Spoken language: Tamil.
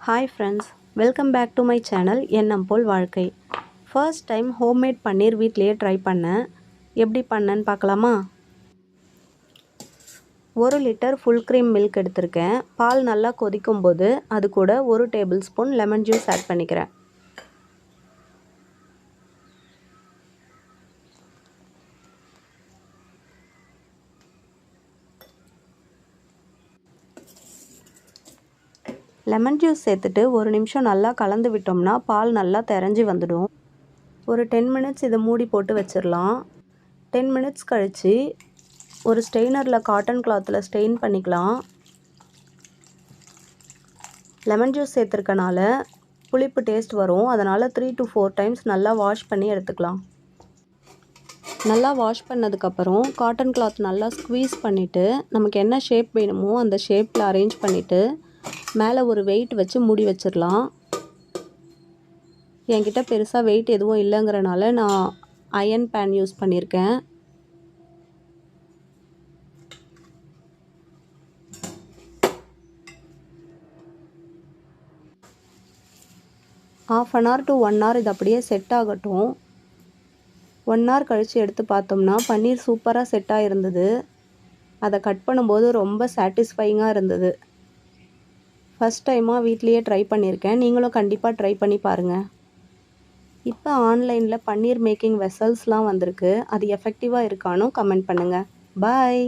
Hi friends, welcome back to my channel எண்ணம் போல் வாழ்க்கை. ஃபர்ஸ்ட் டைம் ஹோம்மேட் பன்னீர் வீட்லேயே ட்ரை பண்ணேன். எப்படி பண்ணேன்னு பார்க்கலாமா? 1 லிட்டர் ஃபுல் க்ரீம் மில்க் எடுத்திருக்கேன். பால் நல்லா கொதிக்கும் போது அது கூட 1 tablespoon lemon juice add பண்ணிக்கிறேன். லெமன் ஜூஸ் சேர்த்துட்டு 1 நிமிஷம் நல்லா கலந்து விட்டோம்னா பால் நல்லா திரஞ்சி வந்துடும். ஒரு 10 மினிட்ஸ் இதை மூடி போட்டு வச்சிடலாம். 10 மினிட்ஸ் கழித்து ஒரு ஸ்டெய்னரில் காட்டன் கிளாத்தில் ஸ்டெயின் பண்ணிக்கலாம். லெமன் ஜூஸ் சேர்த்துருக்கனால புளிப்பு டேஸ்ட் வரும். அதனால் 3 to 4 டைம்ஸ் நல்லா வாஷ் பண்ணி எடுத்துக்கலாம். நல்லா வாஷ் பண்ணதுக்கப்புறம் காட்டன் கிளாத் நல்லா ஸ்க்வீஸ் பண்ணிவிட்டு நமக்கு என்ன ஷேப் வேணுமோ அந்த ஷேப்பில் அரேஞ்ச் பண்ணிவிட்டு மேலே ஒரு வெயிட் வச்சு மூடி வச்சிடலாம். என்கிட்ட பெருசாக வெயிட் எதுவும் இல்லைங்கிறனால நான் அயன் பேன் யூஸ் பண்ணியிருக்கேன். ½ an hour to 1 hour இது அப்படியே செட் ஆகட்டும். 1 hour கழித்து எடுத்து பார்த்தோம்னா பன்னீர் சூப்பராக செட் ஆகிருந்தது. அதை கட் பண்ணும்போது ரொம்ப சாட்டிஸ்ஃபைங்காக இருந்தது. ஃபஸ்ட் டைமாக வீட்லேயே ட்ரை பண்ணியிருக்கேன். நீங்களும் கண்டிப்பாக ட்ரை பண்ணி பாருங்கள். இப்போ ஆன்லைனில் பன்னீர் மேக்கிங் வெசல்ஸ்லாம் வந்திருக்கு. அது எஃபெக்டிவாக இருக்கான்னு கமெண்ட் பண்ணுங்கள். பாய்.